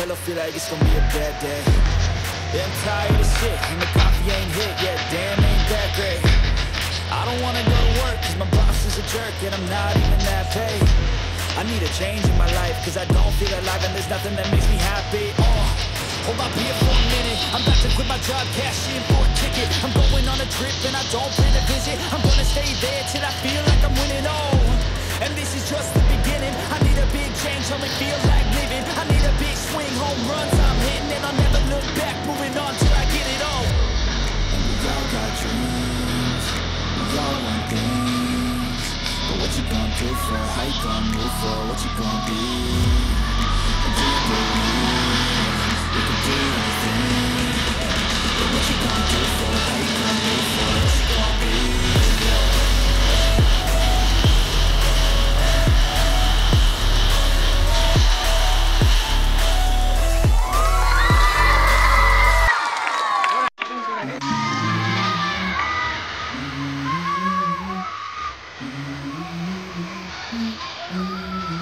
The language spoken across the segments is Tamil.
pillow, feel like it's gonna be a bad day. Yeah, I'm tired of shit, and the coffee ain't hit yet, damn, ain't that great. I don't wanna go to work, cause my boss is a jerk, and I'm not even that paid. I need a change in my life, cause I don't feel alive, and there's nothing that makes me happy. Hold my beer for a minute, I'm about to quit my job, cash in for a ticket. I'm going on a trip, and I don't plan to visit. I'm gonna stay there till I feel like I'm winning, and this is just the beginning. I need a big change, help me feel like living. I need a big swing, home runs I'm hitting, and I'll never look back, moving on till I get it all. And we all got dreams, we all want things, but what you gonna do for it? How you gonna move for it? What you gonna be? And do you believe you can do anything? But what you gonna do for it? How you gonna move for it? What you gonna be?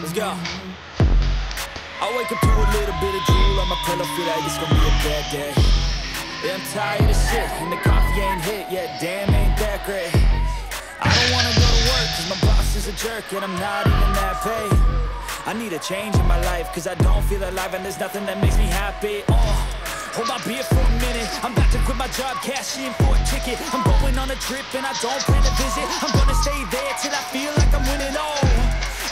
Let's go. I wake up to a little bit of drool on my pillow, feel like it's gonna be a bad day. Yeah, I'm tired of shit, and the coffee ain't hit yet, damn, ain't that great. I don't wanna go to work, cause my boss is a jerk, and I'm not even that paid. I need a change in my life, cause I don't feel alive, and there's nothing that makes me happy. Hold my beer for a minute, I'm about to quit my job, cash in for a ticket. I'm going on a trip, and I don't plan to visit. I'm gonna stay there till I feel like I'm winning,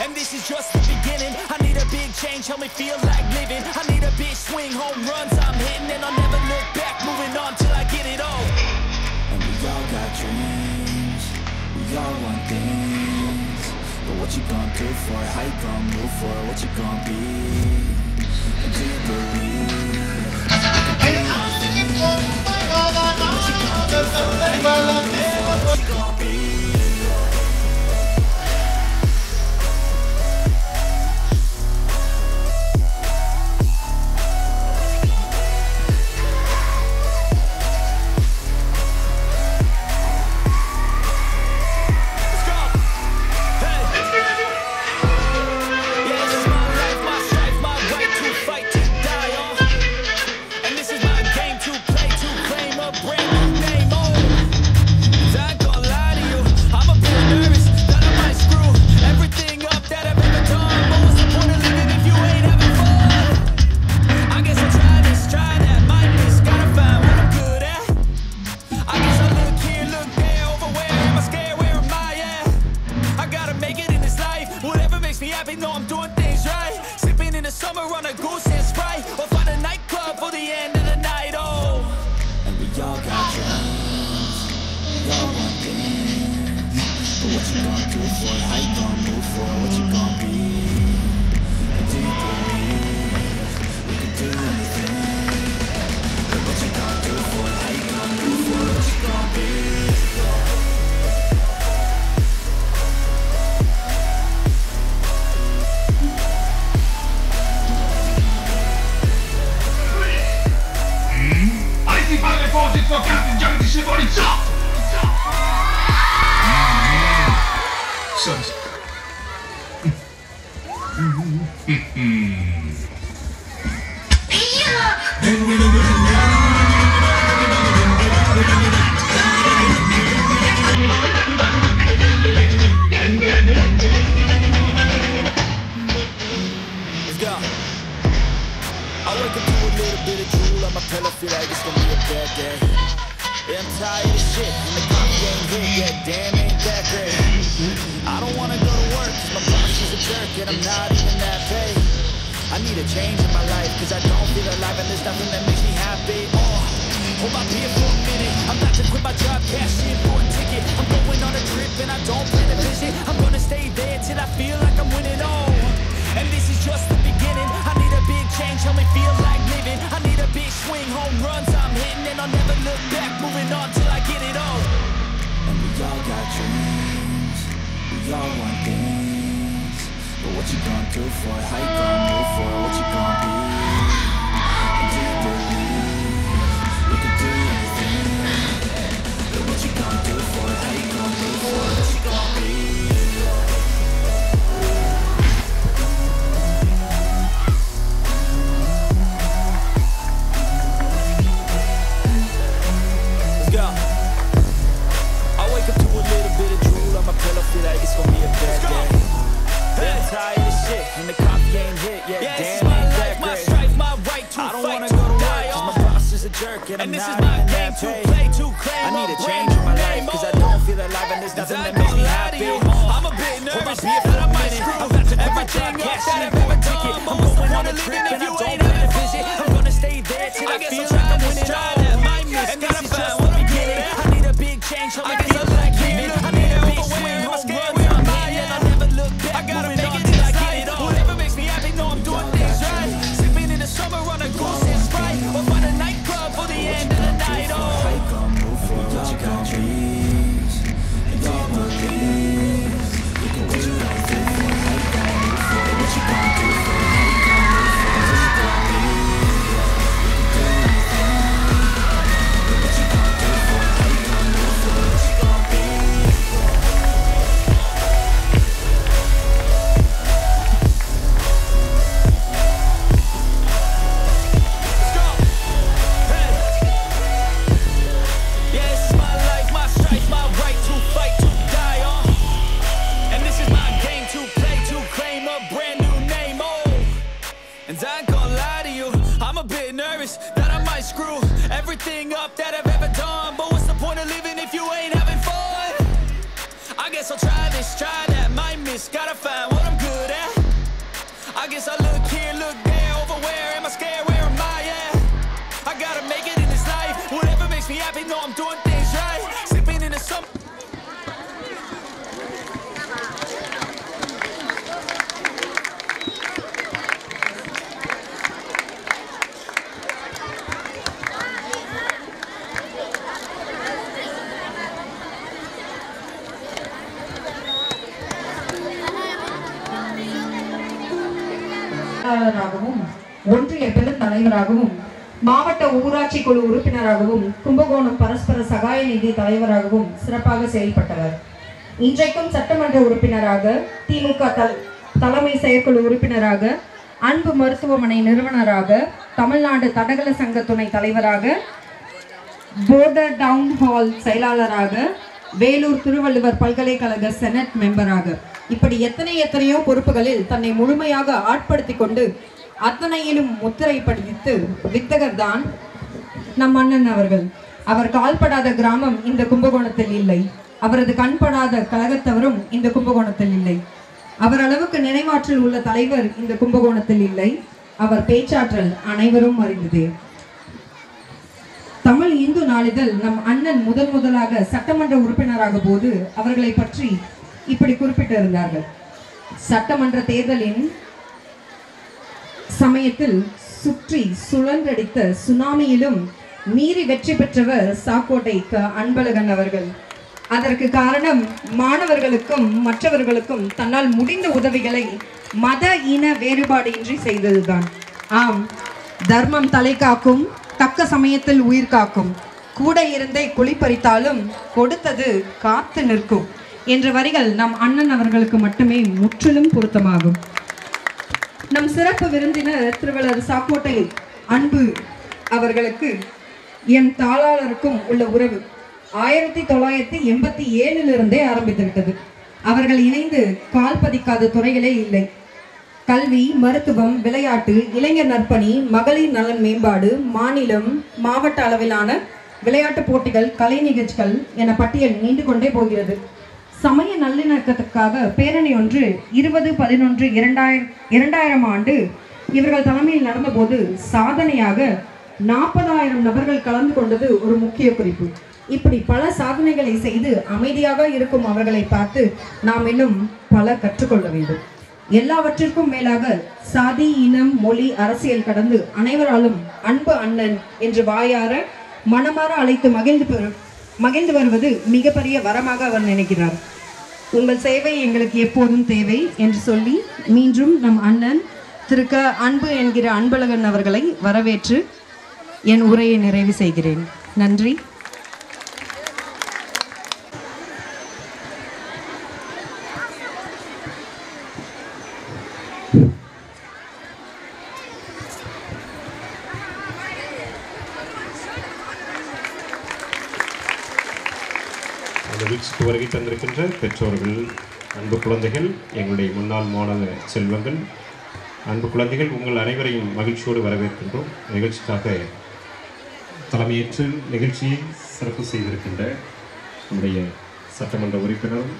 and this is just the beginning. I need a big change, help me feel like living. I need a big swing, home runs I'm hitting, and I'll never look back, moving on till I get it all. And we all got dreams, we all want things, but what you gonna do for it? How you gonna move for it? What you gonna be? And do you believe you can do anything? But what you gonna do for it? How you gonna move for it? What you gonna be? work and I'm not even that paid. I need a change in my life, cause I don't feel alive and there's nothing that makes me happy. I'm a bit nervous that I might screw everything up that I've ever done. I'm going on a trip and I don't plan to visit. I'm gonna stay there till I feel like I'm winning all. And this is just the beginning. I need a big change, so I feel like giving. I need a big swing, home run where I'm at, and I never look back. I gotta make it till I get it all. Whatever makes me happy, know I'm doing things right. Sipping in the summer on a goose and Sprite, or find a nightclub for the end of the night. Oh, move for what you got trees, and don't believe you can what you got do for. Move for what you got do for. That I might screw everything up that I've ever done. But what's the point of living if you ain't having fun? I guess I'll try this, try that, might miss. Gotta find what I'm good at. I guess I look here, look there, over where am I scared, where am I at? I gotta make it in this life. Whatever makes me happy, know I'm doing things right. Sipping in the summer. ஒன்றிய பெரும் தலைவராகவும் மாவட்ட ஊராட்சி குழு உறுப்பினராகவும் கும்பகோணம் பரஸ்பர சகாய நிதி தலைவராகவும் சிறப்பாக செயல்பட்டவர். இன்றைக்கும் சட்டமன்ற உறுப்பினராக, திமுக தலைமை செயற்குழு உறுப்பினராக, அன்பு மருத்துவமனை நிறுவனராக, தமிழ்நாடு தடகள சங்க துணை தலைவராக, போர்டர் டவுன் ஹால் செயலாளராக, வேலூர் திருவள்ளுவர் பல்கலைக்கழக செனட் மெம்பராக, இப்படி எத்தனையோ பொறுப்புகளில் தன்னை முழுமையாக ஆட்படுத்தி கொண்டு அத்தனையிலும் முத்திரை பதித்து வித்தகர் தான் நம் அண்ணன் அவர்கள். அவர் கால்படாத கிராமம் இந்த கும்பகோணத்தில் இல்லை. அவரது கண்படாத கழகத்தவரும் இந்த கும்பகோணத்தில் இல்லை. அவர் அளவுக்கு நினைவாற்றல் உள்ள தலைவர் இந்த கும்பகோணத்தில் இல்லை. அவர் பேச்சாற்றல் அனைவரும் அறிந்ததே. தமிழ் இந்து நாளிதழ் நம் அண்ணன் முதலாக சட்டமன்ற உறுப்பினராக போது அவர்களை பற்றி இப்படி குறிப்பிட்டிருந்தார்கள். சட்டமன்ற தேர்தலின் சமயத்தில் சுற்றி சுழன்றடித்த சுனாமியிலும் மீறி வெற்றி பெற்றவர் சாக்கோட்டை அன்பழகன் அவர்கள். அதற்கு காரணம் மாணவர்களுக்கும் மற்றவர்களுக்கும் தன்னால் முடிந்த உதவிகளை மத இன வேறுபாடு இன்றி செய்ததுதான். ஆம், தர்மம் தலை காக்கும், தக்க சமயத்தில் உயிர் காக்கும், கூட இருந்தே குளிப்பறித்தாலும் கொடுத்தது காத்து நிற்கும் என்ற வரிகள் நம் அண்ணன் அவர்களுக்கு மட்டுமே முற்றிலும் பொருத்தமாகும். நம் சிறப்பு விருந்தினர் திருவள்ளுவர் சாக்கோட்டை அன்பு அவர்களுக்கு என் தாளாளருக்கும் உள்ள உறவு 1987 ஆரம்பித்துவிட்டது. அவர்கள் இணைந்து கால் பதிக்காத துறைகளே இல்லை. கல்வி, மருத்துவம், விளையாட்டு, இளைஞர் நற்பணி, மகளிர் நலன் மேம்பாடு, மாநிலம், மாவட்ட அளவிலான விளையாட்டு போட்டிகள், கலை நிகழ்ச்சிகள் என பட்டியல் நீண்டு கொண்டே போகிறது. சமய நல்லிணக்கத்துக்காக பேரணி ஒன்று 20/11/2000 ஆண்டு இவர்கள் தலைமையில் நடந்தபோது சாதனையாக 40,000 நபர்கள் கலந்து கொண்டது ஒரு முக்கிய குறிப்பு. இப்படி பல சாதனைகளை செய்து அமைதியாக இருக்கும் அவர்களை பார்த்து நாம் இன்னும் பல கற்றுக்கொள்ள வேண்டும். எல்லாவற்றிற்கும் மேலாக சாதி, இனம், மொழி, அரசியல் கடந்து அனைவராலும் அன்பு அண்ணன் என்று வாயார மனமாற அழைத்து மகிழ்ந்து வருவது மிகப்பெரிய வரமாக அவர் நினைக்கிறார். உங்கள் சேவை எங்களுக்கு எப்போதும் தேவை என்று சொல்லி மீண்டும் நம் அண்ணன் திருக்க அன்பு என்கிற அன்பழகன் அவர்களை வரவேற்று என் உரையை நிறைவு செய்கிறேன். நன்றி. நிகழ்ச்சிக்கு வருகை தந்திருக்கின்ற பெற்றோர்கள், அன்பு குழந்தைகள், எங்களுடைய முன்னாள் மாணவ செல்வங்கள், அன்பு குழந்தைகள், உங்கள் அனைவரையும் மகிழ்ச்சியோடு வரவேற்கின்றோம். நிகழ்ச்சிக்காக தலைமையேற்று நிகழ்ச்சியை சிறப்பு செய்திருக்கின்ற நம்முடைய சட்டமன்ற உறுப்பினரும்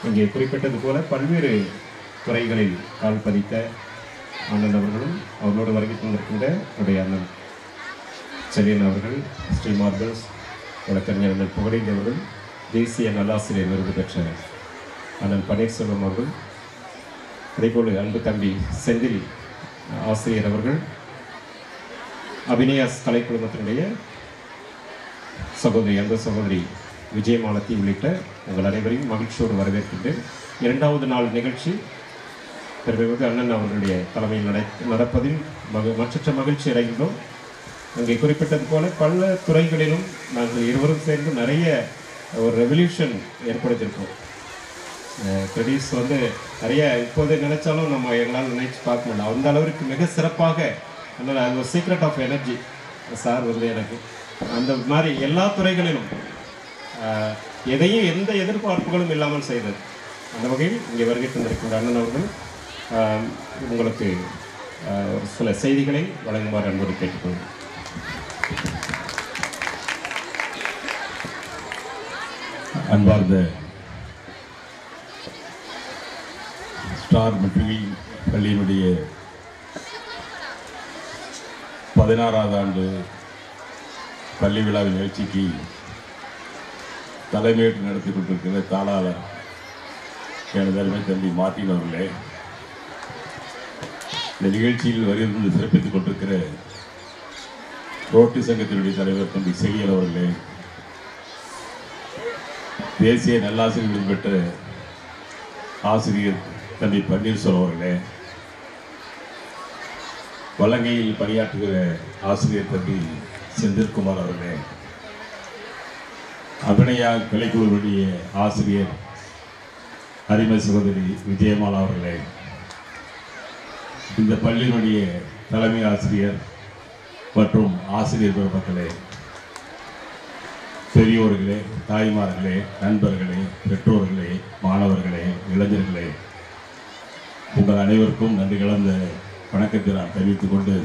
இங்கே குறிப்பிட்டது போல பல்வேறு துறைகளில் கால் பதித்த அண்ணன் அவர்களும் அவர்களோடு வருகை தந்திருக்கின்ற நம்முடைய அண்ணன் செல்லியன் அவர்கள், ஸ்ரீ மார்பல்ஸ் வழக்கறிஞர் அண்ணன் புகழேந்தி அவர்கள், தேசிய நல்லாசிரியர் விருது பெற்ற அண்ணன் பன்னீர்செல்வம் அவர்கள், அதேபோல் அன்பு தம்பி செந்தில் ஆசிரியர் அவர்கள், அபிநயாஸ் கலைக்குழுமத்தினுடைய சகோதரி அன்பு சகோதரி விஜயமாலத்தி உள்ளிட்ட உங்கள் அனைவரையும் மகிழ்ச்சியோடு வரவேற்கின்றேன். இரண்டாவது நாள் நிகழ்ச்சி பெருமைமிகு அண்ணன் அவர்களுடைய தலைமையில் நடப்பதில் மற்ற மகிழ்ச்சி அடைகின்றோம். அங்கே குறிப்பிட்டது போல பல துறைகளிலும் நாங்கள் இருவரும் சேர்ந்து நிறைய ஒரு ரெவல்யூஷன் ஏற்படுத்தியிருக்கோம். கிரெடிட்ஸ் நிறைய இப்போது நினைச்சாலும் நம்ம எங்களால் நினைச்சு பார்க்க முடியல. அந்த அளவிற்கு மிக சிறப்பாக அதனால் அது ஒரு சீக்ரெட் ஆஃப் எனர்ஜி சார் எனக்கு அந்த மாதிரி எல்லா துறைகளிலும் எதையும் எந்த எதிர்பார்ப்புகளும் இல்லாமல் செய்தது. அந்த வகையில் இங்கே வருகை தந்திருக்கின்ற அண்ணன் அவர்கள் உங்களுக்கு ஒரு சில செய்திகளை வழங்குமாறு அன்போடு கேட்டுக்கொள்கிறேன். அன்பார்ந்த ஸ்டார் மெட்ரிக் பள்ளியினுடைய 16வது ஆண்டு பள்ளி விழாவின் நிகழ்ச்சிக்கு தலைமையேற்று நடத்தி கொண்டிருக்கிற தாளாளர் எனது அருமை தம்பி மார்ட்டின் அவர்களே, இந்த நிகழ்ச்சியில் வருகின்ற சிறப்பித்துக் கொண்டிருக்கிற ரோட்டரி சங்கத்தினுடைய தலைவர் தம்பி செல்லியன் அவர்களே, தேசிய நல்லாசிரியர் விருது பெற்ற ஆசிரியர் தம்பி பன்னீர்செல்வம் அவர்களே, வலங்கையில் பணியாற்றுகிற ஆசிரியர் தம்பி செந்தில்குமார் அவர்களே, அபிநயா கலைக்குழுவுடைய ஆசிரியர் அருமை சகோதரி விஜயமாலா அவர்களே, இந்த பள்ளியினுடைய தலைமை ஆசிரியர் மற்றும் ஆசிரியர் பெருமக்களே, பெரியோர்களே, தாய்மார்களே, நண்பர்களே, பெற்றோர்களே, மாணவர்களே, இளைஞர்களே, உங்கள் அனைவருக்கும் நன்றி கலந்த வணக்கத்தை நான் தெரிவித்துக் கொண்டு,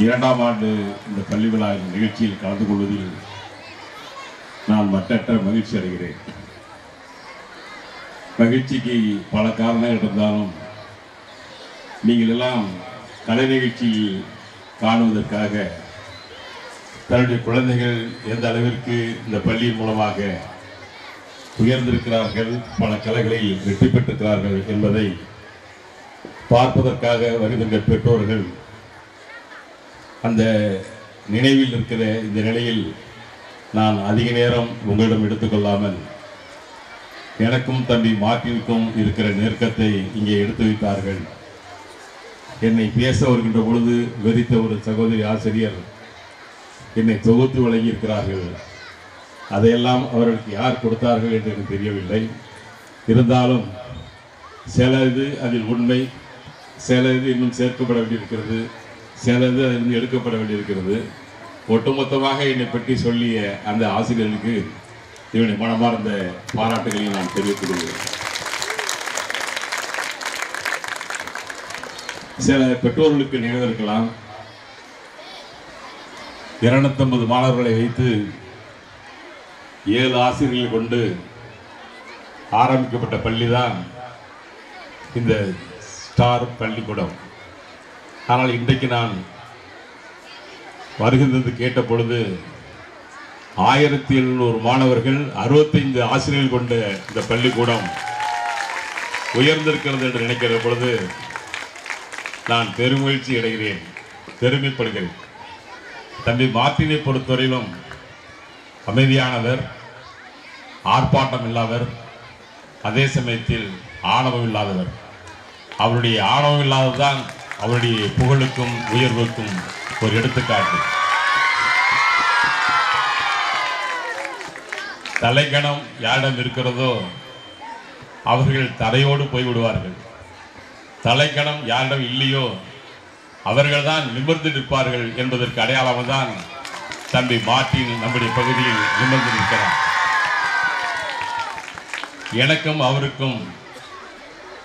2ஆம் ஆண்டு இந்த பள்ளி விழா நிகழ்ச்சியில் கலந்து கொள்வதில் நான் மற்றற்ற மகிழ்ச்சி அடைகிறேன். மகிழ்ச்சிக்கு பல காரணங்கள் இருந்தாலும் நீங்கள் எல்லாம் கலை நிகழ்ச்சியில் காணுவதற்காக தன்னுடைய குழந்தைகள் எந்த அளவிற்கு இந்த பள்ளியின் மூலமாக உயர்ந்திருக்கிறார்கள், பல கலைகளில் வெற்றி பெற்றிருக்கிறார்கள் என்பதை பார்ப்பதற்காக வருகின்ற பெற்றோர்கள் அந்த நினைவில் இருக்கிற இந்த நிலையில் நான் அதிக நேரம் உங்களிடம் எடுத்துக்கொள்ளாமல் எனக்கும் தம்பி மார்ட்டினுக்கும் இருக்கிற நெருக்கத்தை இங்கே எடுத்து வைத்தார்கள். என்னை பேச வருகின்ற பொழுது வெறித்த ஒரு சகோதரி ஆசிரியர் என்னை தொகுத்து வழங்கியிருக்கிறார்கள். அதையெல்லாம் அவர்களுக்கு யார் கொடுத்தார்கள் என்று எனக்கு தெரியவில்லை. இருந்தாலும் சிலது அதில் உண்மை, சிலது இன்னும் சேர்க்கப்பட வேண்டியிருக்கிறது, சிலது அதிலிருந்து எடுக்கப்பட வேண்டியிருக்கிறது. ஒட்டுமொத்தமாக என்னை பற்றி சொல்லிய அந்த ஆசிரியர்களுக்கு இவனை மனமார்ந்த பாராட்டுகளை நான் தெரிவித்துக் கொள்கிறேன். சில பெற்றோர்களுக்கு நினைவிருக்கலாம், 250 மாணவர்களை வைத்து 7 ஆசிரியர்களை கொண்டு ஆரம்பிக்கப்பட்ட பள்ளிதான் இந்த ஸ்டார் பள்ளிக்கூடம். ஆனால் இன்றைக்கு நான் வருகின்றது கேட்ட பொழுது 1700 மாணவர்கள், 65 ஆசிரியர்கள் கொண்ட இந்த பள்ளிக்கூடம் உயர்ந்திருக்கிறது என்று நினைக்கிற பொழுது நான் பெருமகிழ்ச்சி அடைகிறேன், பெருமைப்படுகிறேன். தம்பி மார்ட்டினை பொறுத்தவரையிலும் அமைதியானவர், ஆர்ப்பாட்டம் இல்லாதவர், அதே சமயத்தில் ஆணவம் இல்லாதவர். அவருடைய ஆணவம் இல்லாததுதான் அவருடைய புகழுக்கும் உயர்வுக்கும் ஒரு எடுத்துக்காட்டு. தலைக்கணம் யாரிடம் இருக்கிறதோ அவர்கள் தரையோடு போய்விடுவார்கள். தலைக்கணம் யாரிடம் இல்லையோ அவர்கள் தான் நிமிர்ந்து நிற்பார்கள் என்பதற்கு அடையாளம் தான் தம்பி மார்ட்டின் நம்முடைய பகுதியில் நிமிர்ந்து நிற்கிறார். எனக்கும் அவருக்கும்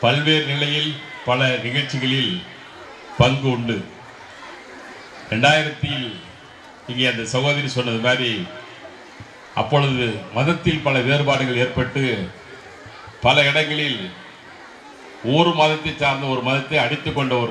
பல்வேறு நிலையில் பல நிகழ்ச்சிகளில் பங்கு உண்டு. 2000 இங்கே அந்த சகோதரி சொன்னது மாதிரி அப்பொழுது மதத்தில் பல வேறுபாடுகள் ஏற்பட்டு பல இடங்களில் ஒரு மதத்தை சார்ந்த ஒரு மதத்தை அடித்துக் கொண்ட ஒரு